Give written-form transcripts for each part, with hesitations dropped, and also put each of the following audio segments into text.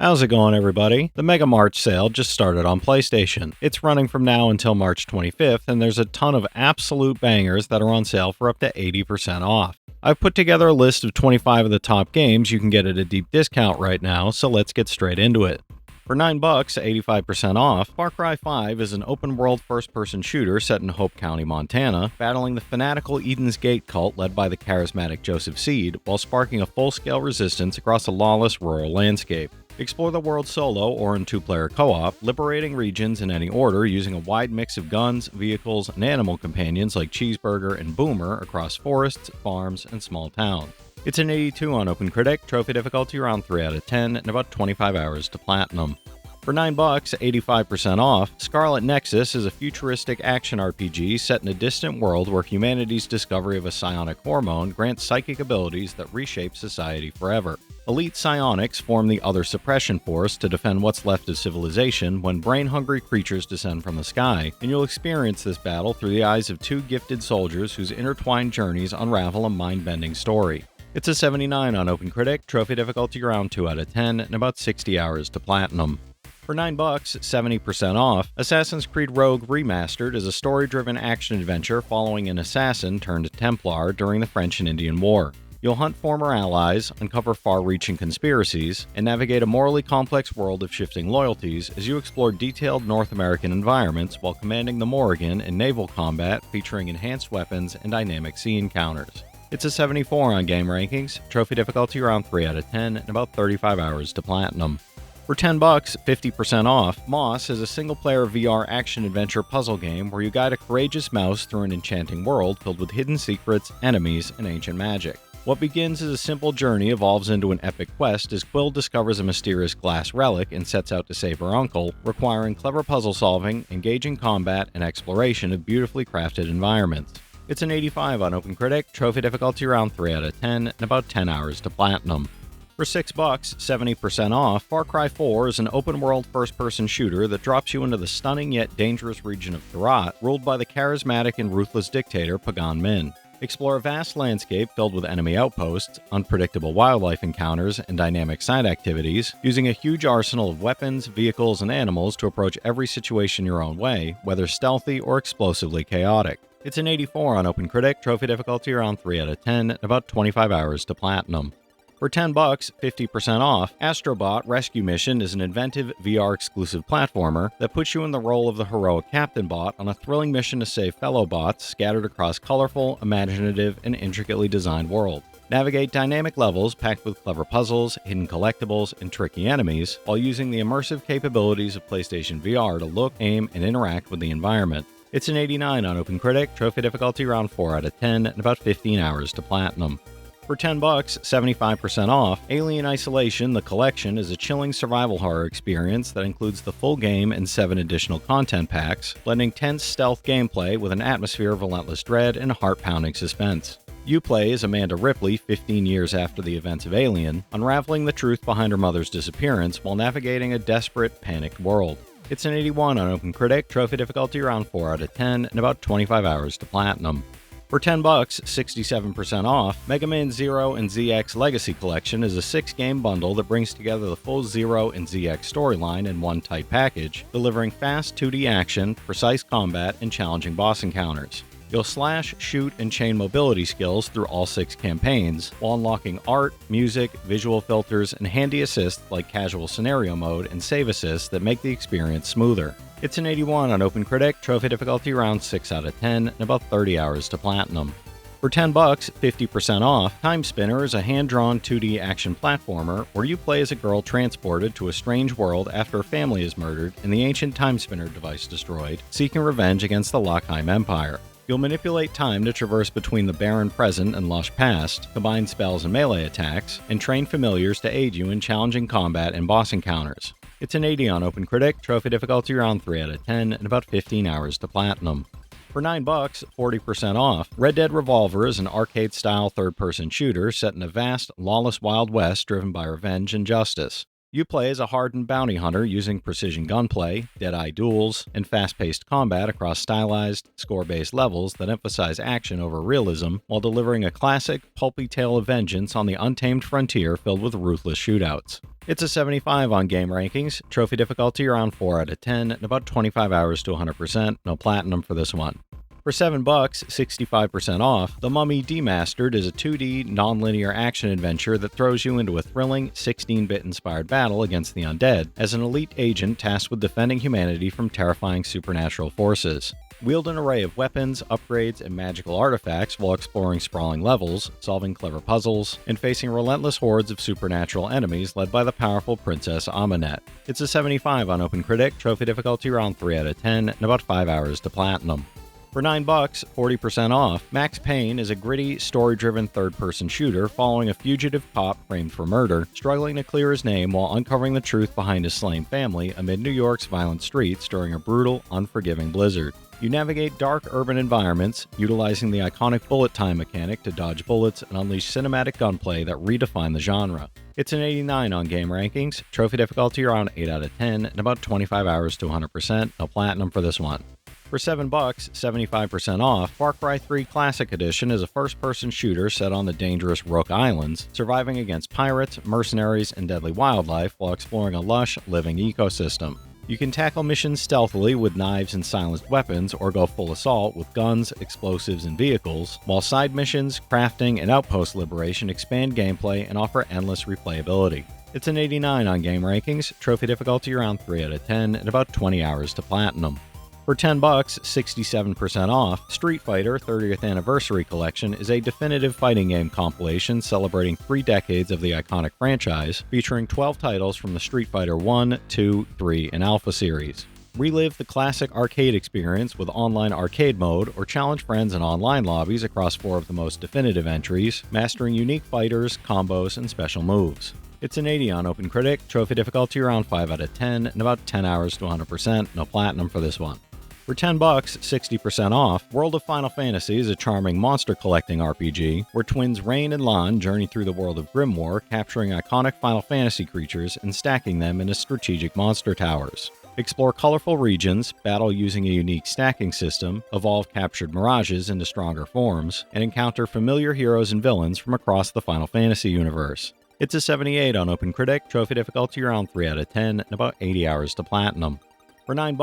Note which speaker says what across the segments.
Speaker 1: How's it going, everybody? The Mega March sale just started on PlayStation. It's running from now until March 25th, and there's a ton of absolute bangers that are on sale for up to 80% off. I've put together a list of 25 of the top games you can get at a deep discount right now, so let's get straight into it. For $9, 85% off, Far Cry 5 is an open-world first-person shooter set in Hope County, Montana, battling the fanatical Eden's Gate cult led by the charismatic Joseph Seed, while sparking a full-scale resistance across a lawless rural landscape. Explore the world solo or in two-player co-op, liberating regions in any order using a wide mix of guns, vehicles, and animal companions like Cheeseburger and Boomer across forests, farms, and small towns. It's an 82 on OpenCritic, trophy difficulty around 3 out of 10, and about 25 hours to platinum. For $9, 85% off, Scarlet Nexus is a futuristic action RPG set in a distant world where humanity's discovery of a psionic hormone grants psychic abilities that reshape society forever. Elite psionics form the Other Suppression Force to defend what's left of civilization when brain-hungry creatures descend from the sky, and you'll experience this battle through the eyes of two gifted soldiers whose intertwined journeys unravel a mind-bending story. It's a 79 on OpenCritic, trophy difficulty around 2 out of 10, and about 60 hours to platinum. For $9, 70% off, Assassin's Creed Rogue Remastered is a story-driven action-adventure following an assassin turned Templar during the French and Indian War. You'll hunt former allies, uncover far-reaching conspiracies, and navigate a morally complex world of shifting loyalties as you explore detailed North American environments while commanding the Morrigan in naval combat featuring enhanced weapons and dynamic sea encounters. It's a 74 on Game Rankings, trophy difficulty around 3 out of 10, and about 35 hours to platinum. For $10, 50% off, Moss is a single-player VR action-adventure puzzle game where you guide a courageous mouse through an enchanting world filled with hidden secrets, enemies, and ancient magic. What begins as a simple journey evolves into an epic quest as Quill discovers a mysterious glass relic and sets out to save her uncle, requiring clever puzzle solving, engaging combat, and exploration of beautifully crafted environments. It's an 85 on OpenCritic, trophy difficulty around 3 out of 10, and about 10 hours to platinum. For $6, 70% off, Far Cry 4 is an open-world first-person shooter that drops you into the stunning yet dangerous region of Thurot, ruled by the charismatic and ruthless dictator Pagan Min. Explore a vast landscape filled with enemy outposts, unpredictable wildlife encounters, and dynamic side activities, using a huge arsenal of weapons, vehicles, and animals to approach every situation your own way, whether stealthy or explosively chaotic. It's an 84 on OpenCritic, trophy difficulty around 3 out of 10, and about 25 hours to platinum. For $10, 50% off, Astrobot Rescue Mission is an inventive VR-exclusive platformer that puts you in the role of the heroic Captain Bot on a thrilling mission to save fellow bots scattered across colorful, imaginative, and intricately designed worlds. Navigate dynamic levels packed with clever puzzles, hidden collectibles, and tricky enemies, while using the immersive capabilities of PlayStation VR to look, aim, and interact with the environment. It's an 89 on OpenCritic, trophy difficulty around 4 out of 10, and about 15 hours to platinum. For $10, 75% off, Alien Isolation: The Collection is a chilling survival horror experience that includes the full game and 7 additional content packs, blending tense stealth gameplay with an atmosphere of relentless dread and heart-pounding suspense. You play as Amanda Ripley 15 years after the events of Alien, unraveling the truth behind her mother's disappearance while navigating a desperate, panicked world. It's an 81 on OpenCritic, trophy difficulty around 4 out of 10, and about 25 hours to platinum. For $10, 67% off, Mega Man Zero and ZX Legacy Collection is a 6-game bundle that brings together the full Zero and ZX storyline in one tight package, delivering fast 2D action, precise combat, and challenging boss encounters. You'll slash, shoot, and chain mobility skills through all 6 campaigns, while unlocking art, music, visual filters, and handy assists like casual scenario mode and save assists that make the experience smoother. It's an 81 on OpenCritic, trophy difficulty around 6 out of 10, and about 30 hours to platinum. For $10, 50% off, Timespinner is a hand-drawn 2D action platformer where you play as a girl transported to a strange world after her family is murdered and the ancient Timespinner device destroyed, seeking revenge against the Lockheim Empire. You'll manipulate time to traverse between the barren present and lush past, combine spells and melee attacks, and train familiars to aid you in challenging combat and boss encounters. It's an 80 on OpenCritic, trophy difficulty around 3 out of 10, and about 15 hours to platinum. For $9, 40% off, Red Dead Revolver is an arcade-style third-person shooter set in a vast, lawless Wild West driven by revenge and justice. You play as a hardened bounty hunter using precision gunplay, dead-eye duels, and fast-paced combat across stylized, score-based levels that emphasize action over realism while delivering a classic, pulpy tale of vengeance on the untamed frontier filled with ruthless shootouts. It's a 75 on game rankings, trophy difficulty around 4 out of 10, and about 25 hours to 100%, no platinum for this one. For $7, 65% off, The Mummy Demastered is a 2D, non-linear action adventure that throws you into a thrilling, 16-bit inspired battle against the undead as an elite agent tasked with defending humanity from terrifying supernatural forces. Wield an array of weapons, upgrades, and magical artifacts while exploring sprawling levels, solving clever puzzles, and facing relentless hordes of supernatural enemies led by the powerful Princess Amenet. It's a 75 on OpenCritic, trophy difficulty around 3 out of 10, and about 5 hours to platinum. For $9, 40% off, Max Payne is a gritty, story-driven third-person shooter following a fugitive cop framed for murder, struggling to clear his name while uncovering the truth behind his slain family amid New York's violent streets during a brutal, unforgiving blizzard. You navigate dark urban environments, utilizing the iconic bullet time mechanic to dodge bullets and unleash cinematic gunplay that redefine the genre. It's an 89 on game rankings, trophy difficulty around 8 out of 10, and about 25 hours to 100%, no platinum for this one. For $7, 75% off, Far Cry 3 Classic Edition is a first-person shooter set on the dangerous Rook Islands, surviving against pirates, mercenaries, and deadly wildlife while exploring a lush, living ecosystem. You can tackle missions stealthily with knives and silenced weapons or go full assault with guns, explosives, and vehicles, while side missions, crafting, and outpost liberation expand gameplay and offer endless replayability. It's an 89 on game rankings, trophy difficulty around 3 out of 10, and about 20 hours to platinum. For $10, 67% off, Street Fighter 30th Anniversary Collection is a definitive fighting game compilation celebrating 3 decades of the iconic franchise, featuring 12 titles from the Street Fighter 1, 2, 3, and Alpha series. Relive the classic arcade experience with online arcade mode or challenge friends in online lobbies across 4 of the most definitive entries, mastering unique fighters, combos, and special moves. It's an 80 on OpenCritic, trophy difficulty around 5 out of 10, and about 10 hours to 100%, no platinum for this one. For $10, 60% off, World of Final Fantasy is a charming monster collecting RPG where twins Rain and Lan journey through the world of Grimoire, capturing iconic Final Fantasy creatures and stacking them into strategic monster towers. Explore colorful regions, battle using a unique stacking system, evolve captured mirages into stronger forms, and encounter familiar heroes and villains from across the Final Fantasy universe. It's a 78 on OpenCritic, trophy difficulty around 3 out of 10, and about 80 hours to platinum. For $9,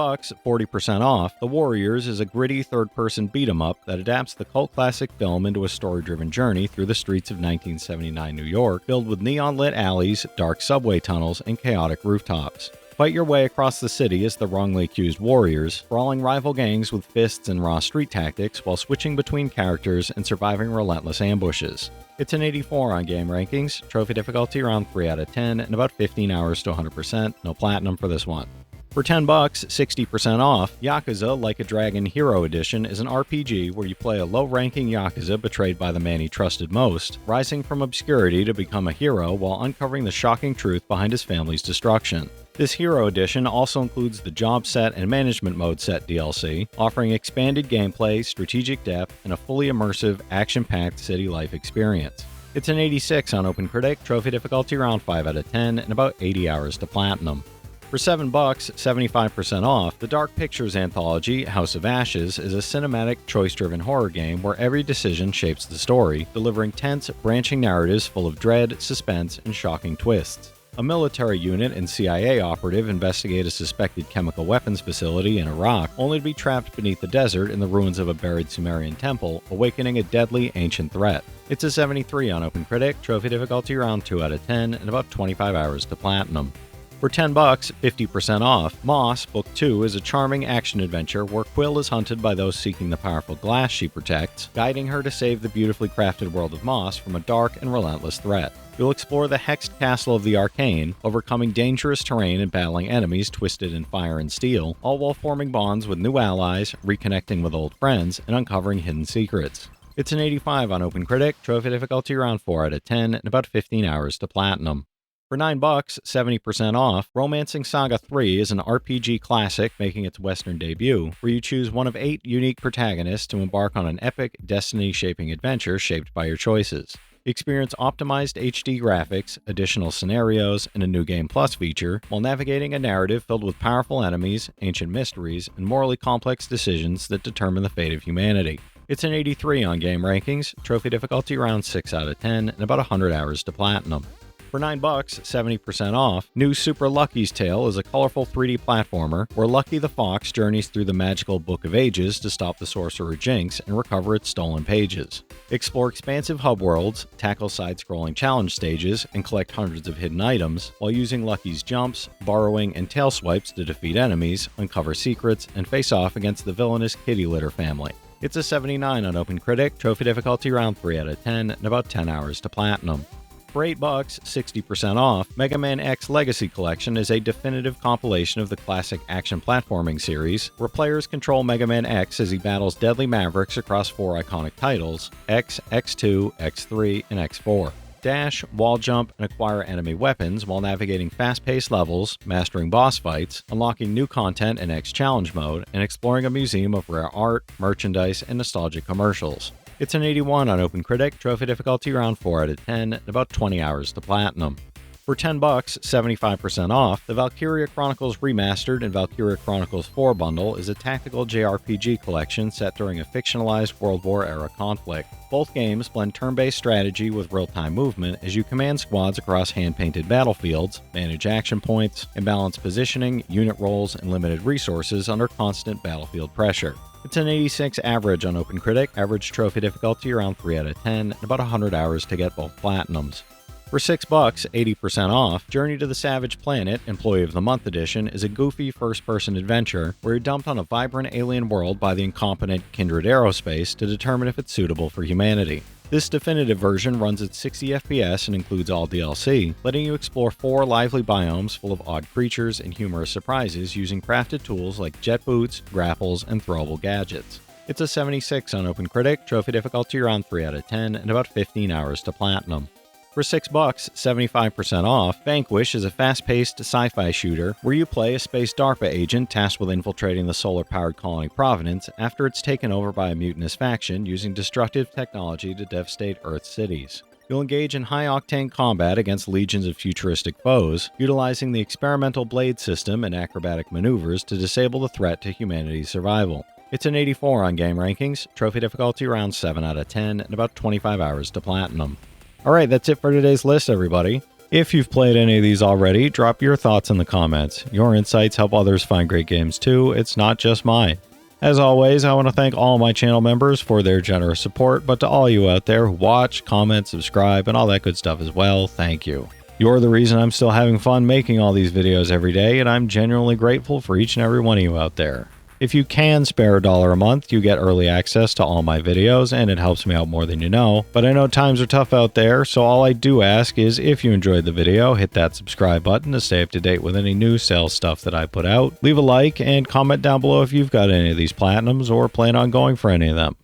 Speaker 1: 40% off, The Warriors is a gritty third-person beat-em-up that adapts the cult classic film into a story-driven journey through the streets of 1979 New York, filled with neon-lit alleys, dark subway tunnels, and chaotic rooftops. Fight your way across the city as the wrongly accused warriors, brawling rival gangs with fists and raw street tactics while switching between characters and surviving relentless ambushes. It's an 84 on game rankings, trophy difficulty around 3 out of 10, and about 15 hours to 100%, no platinum for this one. For $10, 60% off, Yakuza Like a Dragon Hero Edition is an RPG where you play a low-ranking Yakuza betrayed by the man he trusted most, rising from obscurity to become a hero while uncovering the shocking truth behind his family's destruction. This Hero Edition also includes the Job Set and Management Mode Set DLC, offering expanded gameplay, strategic depth, and a fully immersive, action-packed city life experience. It's an 86 on OpenCritic, trophy difficulty around 5 out of 10, and about 80 hours to platinum. For $7, 75% off, the Dark Pictures anthology, House of Ashes, is a cinematic, choice-driven horror game where every decision shapes the story, delivering tense, branching narratives full of dread, suspense, and shocking twists. A military unit and CIA operative investigate a suspected chemical weapons facility in Iraq, only to be trapped beneath the desert in the ruins of a buried Sumerian temple, awakening a deadly ancient threat. It's a 73 on OpenCritic, trophy difficulty around 2 out of 10, and about 25 hours to platinum. For $10, 50% off, Moss Book 2 is a charming action-adventure where Quill is hunted by those seeking the powerful glass she protects, guiding her to save the beautifully crafted world of Moss from a dark and relentless threat. You'll explore the hexed castle of the Arcane, overcoming dangerous terrain and battling enemies twisted in fire and steel, all while forming bonds with new allies, reconnecting with old friends, and uncovering hidden secrets. It's an 85 on OpenCritic, trophy difficulty around 4 out of 10, and about 15 hours to platinum. For $9, 70% off, Romancing Saga 3 is an RPG classic making its Western debut, where you choose one of 8 unique protagonists to embark on an epic, destiny-shaping adventure shaped by your choices. Experience optimized HD graphics, additional scenarios, and a New Game Plus feature, while navigating a narrative filled with powerful enemies, ancient mysteries, and morally complex decisions that determine the fate of humanity. It's an 83 on game rankings, trophy difficulty around 6 out of 10, and about 100 hours to platinum. For $9, 70% off, new Super Lucky's Tale is a colorful 3D platformer where Lucky the Fox journeys through the magical Book of Ages to stop the sorcerer Jinx and recover its stolen pages. Explore expansive hub worlds, tackle side-scrolling challenge stages, and collect hundreds of hidden items, while using Lucky's jumps, borrowing, and tail swipes to defeat enemies, uncover secrets, and face off against the villainous Kitty Litter family. It's a 79 on OpenCritic, trophy difficulty around 3 out of 10, and about 10 hours to platinum. For $8, 60% off, Mega Man X Legacy Collection is a definitive compilation of the classic action platforming series, where players control Mega Man X as he battles deadly mavericks across 4 iconic titles, X, X2, X3, and X4. Dash, wall jump, and acquire enemy weapons while navigating fast-paced levels, mastering boss fights, unlocking new content in X Challenge mode, and exploring a museum of rare art, merchandise, and nostalgic commercials. It's an 81 on OpenCritic, trophy difficulty around 4 out of 10, and about 20 hours to platinum. For $10, 75% off, the Valkyria Chronicles Remastered and Valkyria Chronicles 4 bundle is a tactical JRPG collection set during a fictionalized World War-era conflict. Both games blend turn-based strategy with real-time movement as you command squads across hand-painted battlefields, manage action points, and balance positioning, unit roles, and limited resources under constant battlefield pressure. It's an 86 average on OpenCritic, average trophy difficulty around 3 out of 10, and about 100 hours to get both platinums. For $6, 80% off, Journey to the Savage Planet, Employee of the Month Edition, is a goofy first-person adventure where you're dumped on a vibrant alien world by the incompetent Kindred Aerospace to determine if it's suitable for humanity. This definitive version runs at 60 FPS and includes all DLC, letting you explore 4 lively biomes full of odd creatures and humorous surprises using crafted tools like jet boots, grapples, and throwable gadgets. It's a 76 on OpenCritic, trophy difficulty around 3 out of 10, and about 15 hours to platinum. For $6, 75% off, Vanquish is a fast-paced sci-fi shooter where you play a space DARPA agent tasked with infiltrating the solar-powered colony Providence after it's taken over by a mutinous faction using destructive technology to devastate Earth's cities. You'll engage in high-octane combat against legions of futuristic foes, utilizing the experimental blade system and acrobatic maneuvers to disable the threat to humanity's survival. It's an 84 on game rankings, trophy difficulty around 7 out of 10, and about 25 hours to platinum. Alright, that's it for today's list, everybody. If you've played any of these already, drop your thoughts in the comments. Your insights help others find great games too, it's not just mine. As always, I want to thank all my channel members for their generous support, but to all you out there who watch, comment, subscribe, and all that good stuff as well, thank you. You're the reason I'm still having fun making all these videos every day, and I'm genuinely grateful for each and every one of you out there. If you can spare $1 a month, you get early access to all my videos, and it helps me out more than you know. But I know times are tough out there, so all I do ask is if you enjoyed the video, hit that subscribe button to stay up to date with any new sales stuff that I put out. Leave a like and comment down below if you've got any of these platinums or plan on going for any of them.